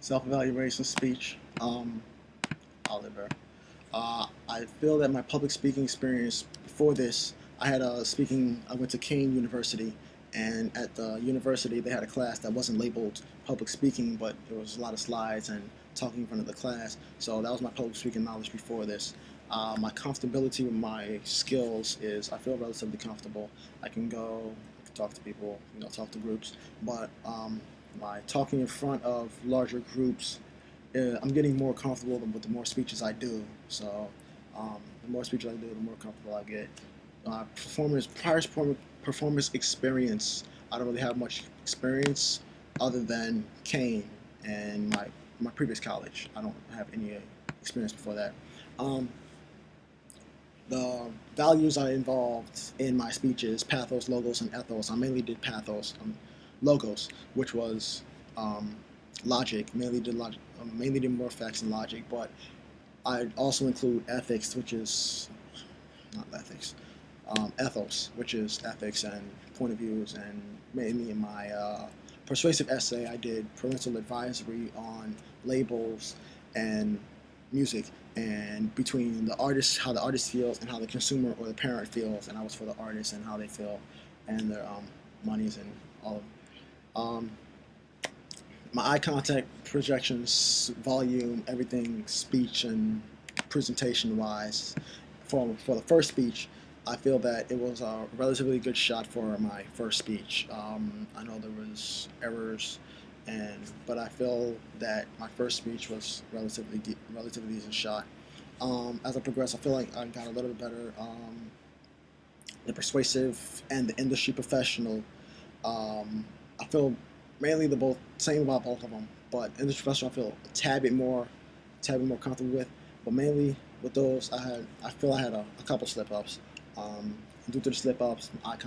Self-evaluation speech. Oliver. I feel that my public speaking experience before this, I had a speaking. I went to Kane University, and at the university they had a class that wasn't labeled public speaking, but there was a lot of slides and talking in front of the class. So that was my public speaking knowledge before this. My comfortability with my skills is I feel relatively comfortable. I can go, I can talk to people, talk to groups, but my talking in front of larger groups, I'm getting more comfortable with the more speeches I do. So the more speeches I do, the more comfortable I get. Performance experience. I don't really have much experience other than Kane and my previous college. I don't have any experience before that. Um, the values I involved in my speeches, pathos, logos, and ethos. I mainly did pathos, logos, which was um, logic. Mainly did more facts and logic, but I also include ethics, which is not ethics, ethos, which is ethics and point of views. And mainly in my persuasive essay, I did parental advisory on labels and music, and between the artist, how the artist feels, and how the consumer or the parent feels. And I was for the artist and how they feel, and their monies and all of them. My eye contact, projections, volume, everything, speech and presentation wise. For the first speech, I feel that it was a relatively good shot for my first speech. I know there was errors, but I feel that my first speech was relatively decent shot. As I progressed, I feel like I got a little bit better. The persuasive and the industry professional. I feel mainly the both same about both of them, but industry professional I feel a tad bit more comfortable with. But mainly with those, I feel I had a couple slip ups. Um, Due to the slip ups, eye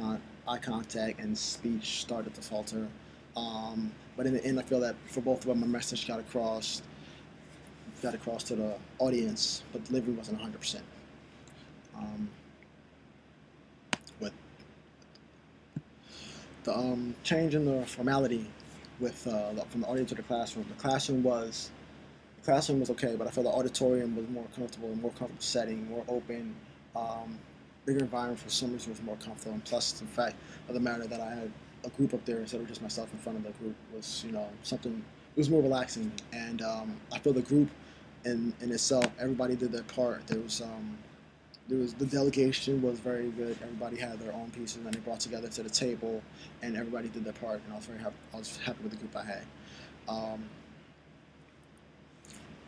contact and speech started to falter. But in the end, I feel that for both of them, my message got across to the audience, but delivery wasn't 100%. Um, with the change in the formality from the audience to the classroom. The classroom was okay, but I felt the auditorium was more comfortable setting, more open, um, bigger environment. For some reason was more comfortable. And plus the fact of the matter that I had a group up there instead of just myself in front of the group was something. It was more relaxing, and I feel the group in itself, everybody did their part. There was the delegation was very good. Everybody had their own pieces, and they brought together to the table, and everybody did their part. And I was very happy. I was happy with the group I had. Um,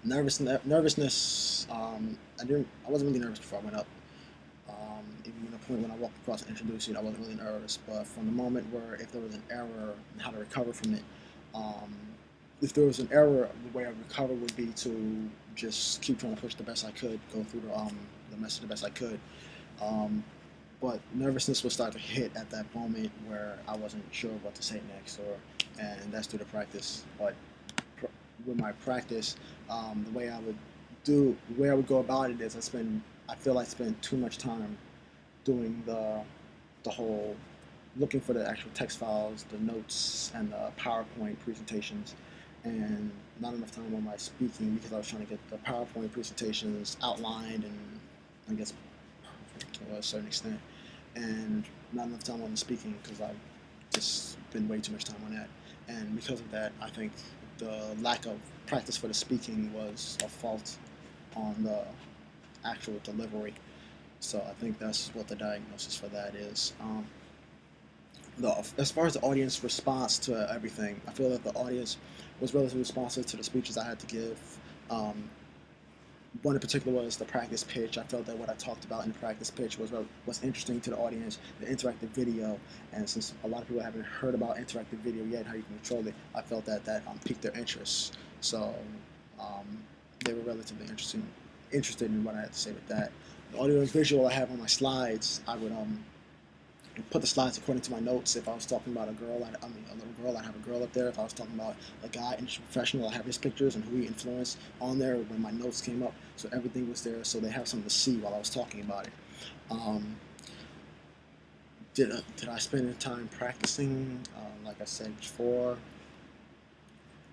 nervousness. I wasn't really nervous before I went up. Even to the point when I walked across and introduced you, I wasn't really nervous. But from the moment where if there was an error and how to recover from it, um, if there was an error, the way I recover would be to just keep trying to push the best I could, go through the message the best I could. Um, but nervousness would start to hit at that moment where I wasn't sure what to say next, and that's due to practice. But pr- with my practice, the way I would go about it is I feel I spend too much time doing the whole looking for the actual text files, the notes, and the PowerPoint presentations, and not enough time on my speaking because I was trying to get the PowerPoint presentations outlined and I guess perfect to a certain extent, and not enough time on the speaking because I've just been way too much time on that. And because of that, I think the lack of practice for the speaking was a fault on the actual delivery. So I think that's what the diagnosis for that is. As far as the audience response to everything, I feel that the audience was relatively responsive to the speeches I had to give. Um, One in particular was the practice pitch. I felt that what I talked about in the practice pitch was interesting to the audience, the interactive video. And since a lot of people haven't heard about interactive video yet, how you can control it, I felt that piqued their interest. So um, they were relatively interested in what I had to say with that. The audio and visual I have on my slides, I would put the slides according to my notes. If I was talking about a girl, a little girl, I'd have a girl up there. If I was talking about a guy, industry professional, I have his pictures and who he influenced on there when my notes came up. So everything was there, so they have something to see while I was talking about it. Um, did I spend any time practicing? Like I said before,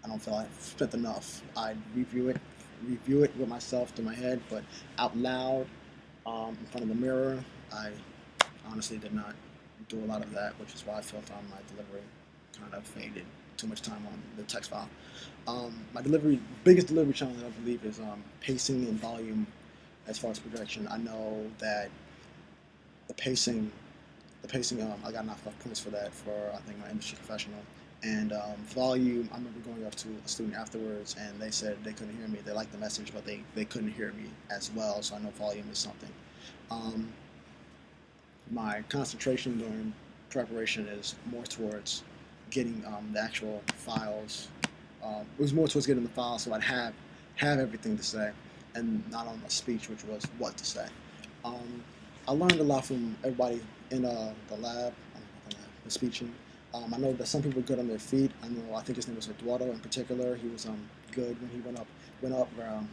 I don't feel I've spent enough. I review it with myself to my head, but out loud, in front of the mirror, I honestly did not do a lot of that, which is why I felt my delivery kind of faded. Too much time on the text file. My biggest delivery challenge, I believe, is pacing and volume. As far as projection, I know that the pacing, I got knocked off points for that for I think my industry professional. And volume, I remember going up to a student afterwards, and they said they couldn't hear me. They liked the message, but they couldn't hear me as well. So I know volume is something. Um, my concentration during preparation is more towards getting the actual files. It was more towards getting the files, so I'd have everything to say, and not on the speech, which was what to say. Um, I learned a lot from everybody in the lab, the speeching. I know that some people were good on their feet. I think his name was Eduardo in particular. He was good when he went up,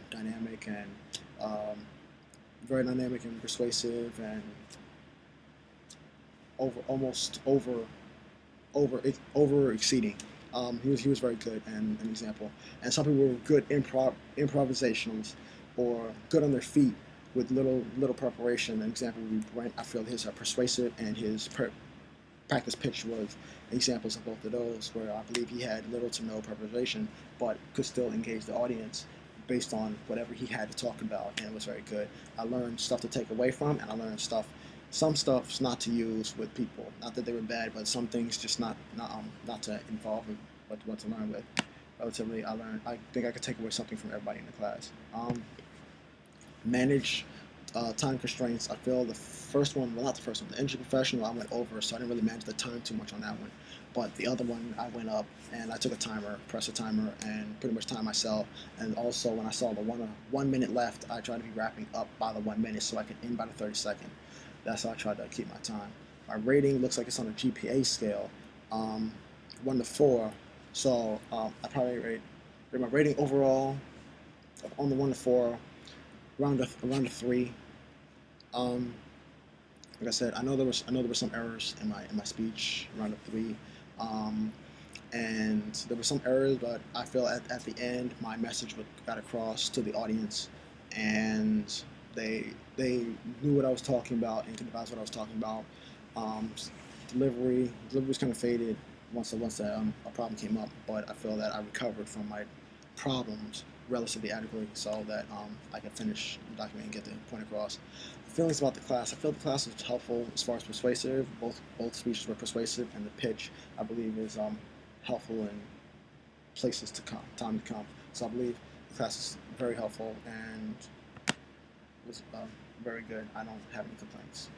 dynamic and um, very dynamic and persuasive and almost over exceeding. He was very good and an example. And some people were good improvisationals or good on their feet with little preparation. An example would be Brent. I feel his persuasive and his practice pitch was examples of both of those, where I believe he had little to no preparation, but could still engage the audience based on whatever he had to talk about, and it was very good. I learned stuff to take away from, and I learned some stuff's not to use with people. Not that they were bad, but some things just not to involve them, but what to learn with. Relatively, I think I could take away something from everybody in the class. Manage time constraints. I feel the first one, well, not the first one, the industry professional, I went over, so I didn't really manage the time too much on that one. But the other one, I went up and I took a timer, pressed a timer, and pretty much timed myself. And also, when I saw the 1 minute left, I tried to be wrapping up by the 1 minute so I could end by the 32nd. That's how I tried to keep my time. My rating looks like it's on a GPA scale, 1 to 4. So I probably rate my rating overall on the 1 to 4 around a 3. Um, like I said, I know there were some errors in my speech around a 3, and there were some errors, but I feel at the end my message got across to the audience, and they knew what I was talking about and could advise what I was talking about. Um, delivery was kind of faded once a problem came up, but I feel that I recovered from my problems relatively adequately so that I can finish the document and get the point across. Feelings about the class. I feel the class was helpful as far as persuasive. Both speeches were persuasive, and the pitch, I believe, is helpful in places to come, time to come. So I believe the class is very helpful and was very good. I don't have any complaints.